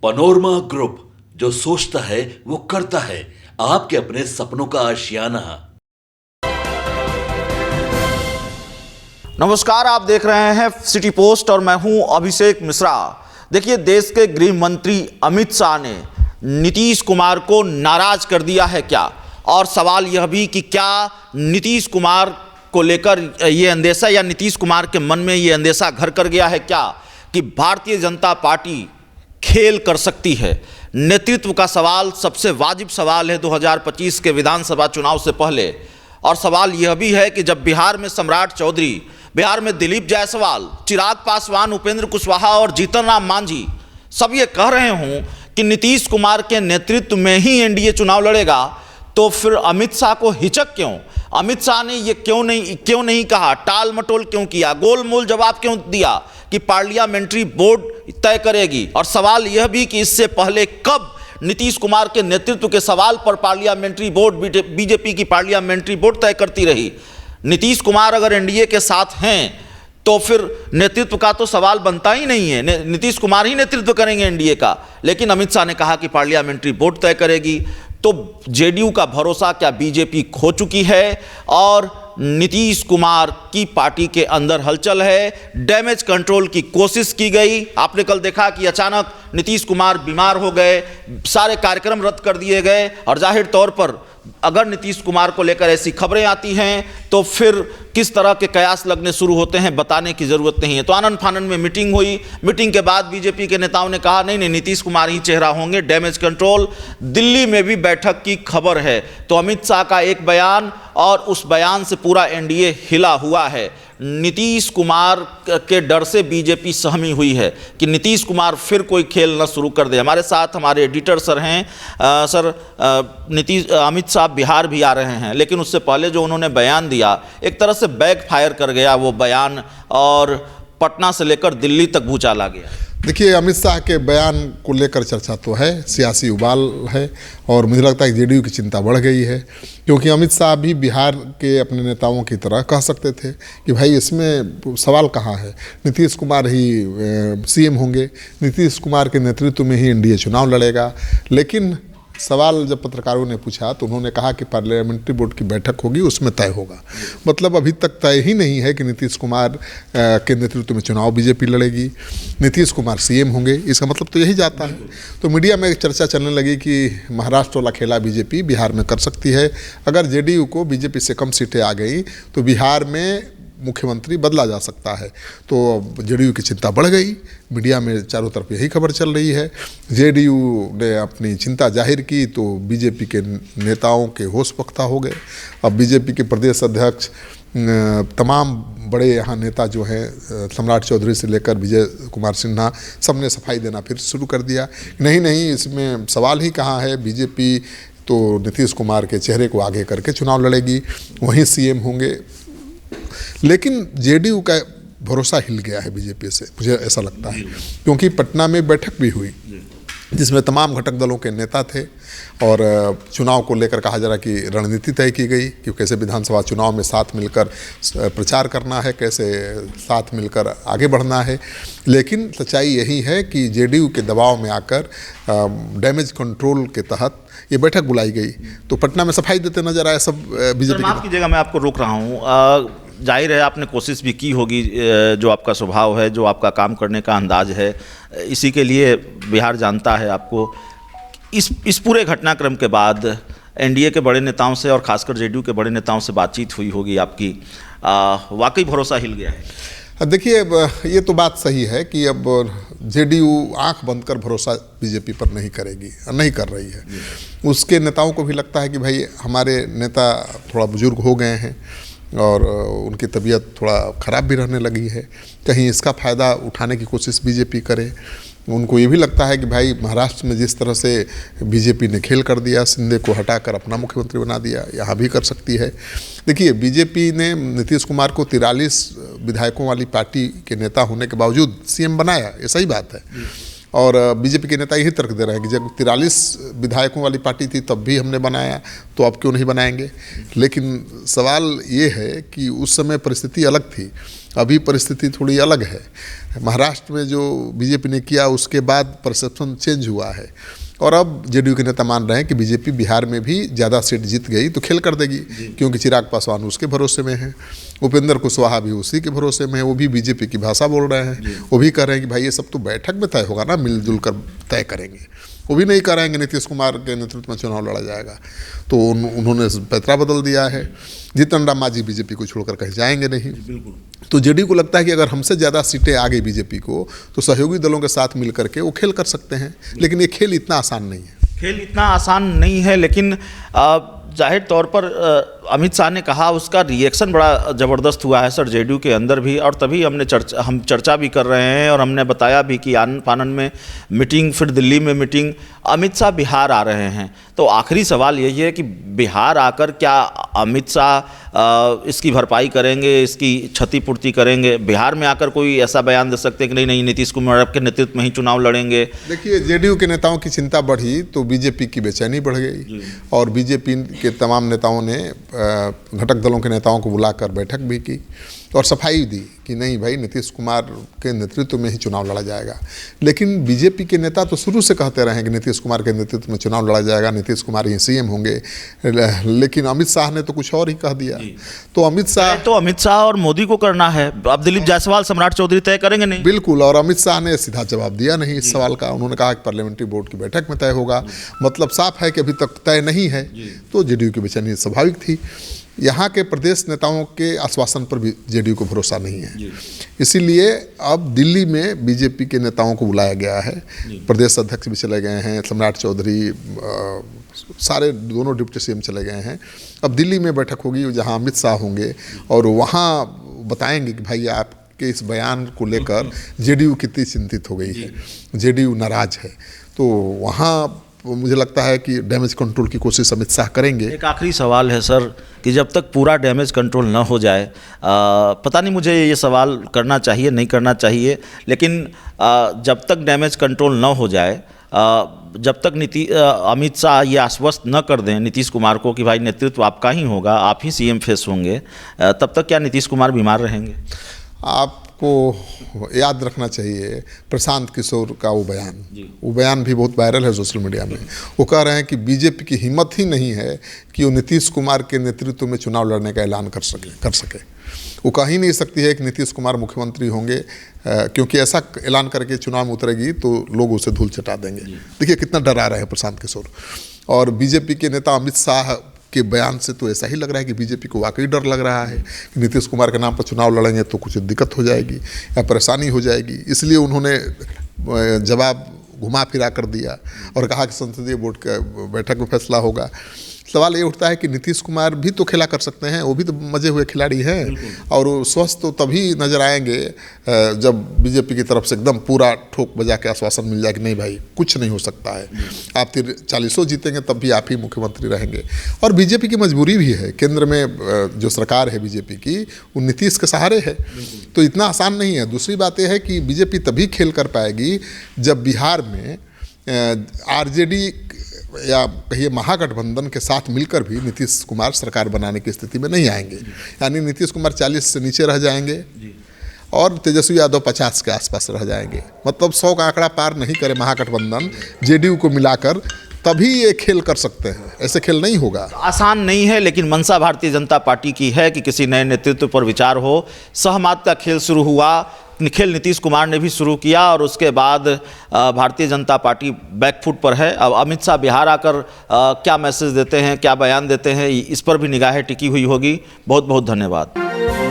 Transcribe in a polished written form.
Panorama group, जो सोचता है वो करता है। आपके अपने सपनों का आशियाना। नमस्कार, आप देख रहे हैं सिटी पोस्ट और मैं हूं अभिषेक मिश्रा। देखिए, देश के गृह मंत्री अमित शाह ने नीतीश कुमार को नाराज कर दिया है क्या, और सवाल यह भी कि क्या नीतीश कुमार को लेकर ये अंदेशा या नीतीश कुमार के मन में ये अंदेशा घर कर गया है क्या कि भारतीय जनता पार्टी खेल कर सकती है। नेतृत्व का सवाल सबसे वाजिब सवाल है 2025 के विधानसभा चुनाव से पहले। और सवाल यह भी है कि जब बिहार में सम्राट चौधरी, बिहार में दिलीप जायसवाल, चिराग पासवान, उपेंद्र कुशवाहा और जीतन राम मांझी सब ये कह रहे हों कि नीतीश कुमार के नेतृत्व में ही एनडीए चुनाव लड़ेगा, तो फिर अमित शाह को हिचक क्यों? अमित शाह ने ये क्यों नहीं कहा, टाल मटोल क्यों किया, गोलमोल जवाब क्यों दिया कि पार्लियामेंट्री बोर्ड तय करेगी? और सवाल यह भी कि इससे पहले कब नीतीश कुमार के नेतृत्व के सवाल पर पार्लियामेंट्री बोर्ड, बीजेपी की पार्लियामेंट्री बोर्ड तय करती रही। नीतीश कुमार अगर एनडीए के साथ हैं तो फिर नेतृत्व का तो सवाल बनता ही नहीं है, नीतीश कुमार ही नेतृत्व करेंगे एनडीए का। लेकिन अमित शाह ने कहा कि पार्लियामेंट्री बोर्ड तय करेगी। तो जेडीयू का भरोसा क्या बीजेपी खो चुकी है और नीतीश कुमार की पार्टी के अंदर हलचल है? डैमेज कंट्रोल की कोशिश की गई। आपने कल देखा कि अचानक नीतीश कुमार बीमार हो गए, सारे कार्यक्रम रद्द कर दिए गए। और जाहिर तौर पर अगर नीतीश कुमार को लेकर ऐसी खबरें आती हैं तो फिर किस तरह के कयास लगने शुरू होते हैं बताने की ज़रूरत नहीं है। तो आनन फानन में मीटिंग हुई। मीटिंग के बाद बीजेपी के नेताओं ने कहा नहीं नीतीश कुमार ही चेहरा होंगे, डैमेज कंट्रोल। दिल्ली में भी बैठक की खबर है। तो अमित शाह का एक बयान और उस बयान से पूरा एनडीए हिला हुआ है। नीतीश कुमार के डर से बीजेपी सहमी हुई है कि नीतीश कुमार फिर कोई खेल न शुरू कर दे। हमारे साथ हमारे एडिटर सर हैं। सर, अमित शाह बिहार भी आ रहे हैं, लेकिन उससे पहले जो उन्होंने बयान दिया एक तरह से बैक फायर कर गया वो बयान, और पटना से लेकर दिल्ली तक भूचाल आ गया। देखिए, अमित शाह के बयान को लेकर चर्चा तो है, सियासी उबाल है, और मुझे लगता है कि जेडीयू की चिंता बढ़ गई है, क्योंकि अमित शाह भी बिहार के अपने नेताओं की तरह कह सकते थे कि भाई इसमें सवाल कहाँ है, नीतीश कुमार ही सीएम होंगे, नीतीश कुमार के नेतृत्व में ही एनडीए चुनाव लड़ेगा। लेकिन सवाल जब पत्रकारों ने पूछा तो उन्होंने कहा कि पार्लियामेंट्री बोर्ड की बैठक होगी, उसमें तय होगा। मतलब अभी तक तय ही नहीं है कि नीतीश कुमार के नेतृत्व में चुनाव बीजेपी लड़ेगी, नीतीश कुमार सीएम होंगे। इसका मतलब तो यही जाता है। तो मीडिया में चर्चा चलने लगी कि महाराष्ट्र वाला खेला बीजेपी बिहार में कर सकती है। अगर जेडीयू को बीजेपी से कम सीटें आ गई तो बिहार में मुख्यमंत्री बदला जा सकता है। तो जेडीयू की चिंता बढ़ गई। मीडिया में चारों तरफ यही खबर चल रही है। जेडीयू ने अपनी चिंता जाहिर की तो बीजेपी के नेताओं के होश पुख्ता हो गए। अब बीजेपी के प्रदेश अध्यक्ष, तमाम बड़े यहाँ नेता जो हैं, सम्राट चौधरी से लेकर विजय कुमार सिन्हा, सब ने सफाई देना फिर शुरू कर दिया। नहीं, इसमें सवाल ही कहाँ है, बीजेपी तो नीतीश कुमार के चेहरे को आगे करके चुनाव लड़ेगी, वहीं सीएम होंगे। लेकिन जेडीयू का भरोसा हिल गया है बीजेपी से, मुझे ऐसा लगता है, क्योंकि पटना में बैठक भी हुई जिसमें तमाम घटक दलों के नेता थे और चुनाव को लेकर कहा जा रहा कि रणनीति तय की गई कि कैसे विधानसभा चुनाव में साथ मिलकर प्रचार करना है, कैसे साथ मिलकर आगे बढ़ना है। लेकिन सच्चाई यही है कि जेडीयू के दबाव में आकर डैमेज कंट्रोल के तहत ये बैठक बुलाई गई। तो पटना में सफाई देते नजर आए सब बीजेपी। माफ कीजिएगा, मैं आपको रोक रहा हूँ। जाहिर है आपने कोशिश भी की होगी, जो आपका स्वभाव है, जो आपका काम करने का अंदाज है, इसी के लिए बिहार जानता है आपको। इस पूरे घटनाक्रम के बाद एनडीए के बड़े नेताओं से और खासकर जेडीयू के बड़े नेताओं से बातचीत हुई होगी आपकी। वाकई भरोसा हिल गया है। देखिए, ये तो बात सही है कि अब जेडीयू आंख बंद कर भरोसा बीजेपी पर नहीं करेगी, नहीं कर रही है। उसके नेताओं को भी लगता है कि भाई हमारे नेता थोड़ा बुजुर्ग हो गए हैं और उनकी तबीयत थोड़ा ख़राब भी रहने लगी है, कहीं इसका फ़ायदा उठाने की कोशिश बीजेपी करे। उनको ये भी लगता है कि भाई महाराष्ट्र में जिस तरह से बीजेपी ने खेल कर दिया, शिंदे को हटाकर अपना मुख्यमंत्री बना दिया, यहाँ भी कर सकती है। देखिए, बीजेपी ने नीतीश कुमार को 43 विधायकों वाली पार्टी के नेता होने के बावजूद सीएम बनाया, ये सही बात है। और बीजेपी के नेता यही तर्क दे रहे हैं कि जब 43 विधायकों वाली पार्टी थी तब भी हमने बनाया, तो अब क्यों नहीं बनाएंगे। लेकिन सवाल ये है कि उस समय परिस्थिति अलग थी। अभी परिस्थिति थोड़ी अलग है। महाराष्ट्र में जो बीजेपी ने किया उसके बाद परसेप्शन चेंज हुआ है और अब जेडीयू के नेता मान रहे हैं कि बीजेपी बिहार में भी ज़्यादा सीट जीत गई तो खेल कर देगी, क्योंकि चिराग पासवान उसके भरोसे में है, उपेंद्र कुशवाहा भी उसी के भरोसे में है, वो भी बीजेपी की भाषा बोल रहे हैं। वो भी कह रहे हैं कि भाई ये सब तो बैठक में तय होगा ना, मिलजुल कर तय करेंगे। वो भी नहीं कह रहे हैं कि नीतीश कुमार के नेतृत्व में चुनाव लड़ा जाएगा। तो उन्होंने पैतरा बदल दिया है। जीतन राम मांझी बीजेपी को छोड़कर कहीं जाएंगे नहीं। तो जेडीयू को लगता है कि अगर हमसे ज़्यादा सीटें आ गई बीजेपी को तो सहयोगी दलों के साथ मिल करके वो खेल कर सकते हैं, लेकिन ये खेल इतना आसान नहीं है। खेल इतना आसान नहीं है, लेकिन जाहिर तौर पर अमित शाह ने कहा, उसका रिएक्शन बड़ा ज़बरदस्त हुआ है सर जेडीयू के अंदर भी, और तभी हम चर्चा भी कर रहे हैं और हमने बताया भी कि आनन फानन में मीटिंग, फिर दिल्ली में मीटिंग, अमित शाह बिहार आ रहे हैं। तो आखिरी सवाल यही है कि बिहार आकर क्या अमित शाह इसकी भरपाई करेंगे, इसकी क्षतिपूर्ति करेंगे? बिहार में आकर कोई ऐसा बयान दे सकते हैं कि नहीं नीतीश कुमार के नेतृत्व में ही चुनाव लड़ेंगे? देखिए, जेडीयू के नेताओं की चिंता बढ़ी तो बीजेपी की बेचैनी बढ़ गई और बीजेपी के तमाम नेताओं ने घटक दलों के नेताओं को बुलाकर बैठक भी की और सफाई दी कि नहीं भाई, नीतीश कुमार के नेतृत्व में ही चुनाव लड़ा जाएगा। लेकिन बीजेपी के नेता तो शुरू से कहते रहे कि नीतीश कुमार के नेतृत्व में चुनाव लड़ा जाएगा, नीतीश कुमार ही सीएम होंगे, लेकिन अमित शाह ने तो कुछ और ही कह दिया। तो अमित शाह और मोदी को करना है, अब दिलीप जायसवाल, सम्राट चौधरी तय करेंगे नहीं? बिल्कुल, और अमित शाह ने सीधा जवाब दिया नहीं इस सवाल का। उन्होंने कहा कि पार्लियामेंट्री बोर्ड की बैठक में तय होगा। मतलब साफ है कि अभी तक तय नहीं है। तो जेडीयू की बेचैनी स्वाभाविक थी। यहाँ के प्रदेश नेताओं के आश्वासन पर भी जेडीयू को भरोसा नहीं है, इसीलिए अब दिल्ली में बीजेपी के नेताओं को बुलाया गया है। प्रदेश अध्यक्ष भी चले गए हैं, सम्राट चौधरी, सारे दोनों डिप्टी सीएम चले गए हैं। अब दिल्ली में बैठक होगी जहाँ अमित शाह होंगे और वहाँ बताएंगे कि भाई आपके इस बयान को लेकर जेडीयू कितनी चिंतित हो गई है, जेडीयू नाराज है। तो वहाँ मुझे लगता है कि डैमेज कंट्रोल की कोशिश अमित शाह करेंगे। एक आखिरी सवाल है सर कि जब तक पूरा डैमेज कंट्रोल न हो जाए, पता नहीं मुझे ये सवाल करना चाहिए नहीं करना चाहिए, लेकिन जब तक डैमेज कंट्रोल न हो जाए, जब तक अमित शाह ये आश्वस्त न कर दें नीतीश कुमार को कि भाई नेतृत्व आपका ही होगा, आप ही सीएम फेस होंगे, तब तक क्या नीतीश कुमार बीमार रहेंगे? आपको याद रखना चाहिए प्रशांत किशोर का वो बयान भी बहुत वायरल है सोशल मीडिया में। वो कह रहे हैं कि बीजेपी की हिम्मत ही नहीं है कि वो नीतीश कुमार के नेतृत्व में चुनाव लड़ने का ऐलान कर सके। वो कह ही नहीं सकती है कि नीतीश कुमार मुख्यमंत्री होंगे, क्योंकि ऐसा ऐलान करके चुनाव में उतरेगी तो लोग उसे धूल चटा देंगे। देखिए कितना डरा रहे हैं प्रशांत किशोर। और बीजेपी के नेता अमित शाह के बयान से तो ऐसा ही लग रहा है कि बीजेपी को वाकई डर लग रहा है कि नीतीश कुमार के नाम पर चुनाव लड़ेंगे तो कुछ दिक्कत हो जाएगी या परेशानी हो जाएगी। इसलिए उन्होंने जवाब घुमा फिरा कर दिया और कहा कि संसदीय बोर्ड का बैठक में फैसला होगा। सवाल ये उठता है कि नीतीश कुमार भी तो खेला कर सकते हैं, वो भी तो मजे हुए खिलाड़ी हैं और वो स्वस्थ तो तभी नजर आएंगे जब बीजेपी की तरफ से एकदम पूरा ठोक बजा के आश्वासन मिल जाए कि नहीं भाई कुछ नहीं हो सकता है, आप 40 जीतेंगे तब भी आप ही मुख्यमंत्री रहेंगे। और बीजेपी की मजबूरी भी है, केंद्र में जो सरकार है बीजेपी की वो नीतीश के सहारे है, तो इतना आसान नहीं है। दूसरी बात यह है कि बीजेपी तभी खेल कर पाएगी जब बिहार में आरजेडी या कहिए महागठबंधन के साथ मिलकर भी नीतीश कुमार सरकार बनाने की स्थिति में नहीं आएंगे। यानी नीतीश कुमार 40 से नीचे रह जाएंगे और तेजस्वी यादव 50 के आसपास रह जाएंगे। मतलब 100 का आंकड़ा पार नहीं करे महागठबंधन जेडीयू को मिलाकर, तभी ये खेल कर सकते हैं, ऐसे खेल नहीं होगा। आसान नहीं है, लेकिन मंशा भारतीय जनता पार्टी की है कि किसी नए नेतृत्व पर विचार हो। सहमत का खेल शुरू हुआ, खेल नीतीश कुमार ने भी शुरू किया और उसके बाद भारतीय जनता पार्टी बैकफुट पर है। अब अमित शाह बिहार आकर क्या मैसेज देते हैं, क्या बयान देते हैं, इस पर भी निगाहें टिकी हुई होगी। बहुत बहुत धन्यवाद।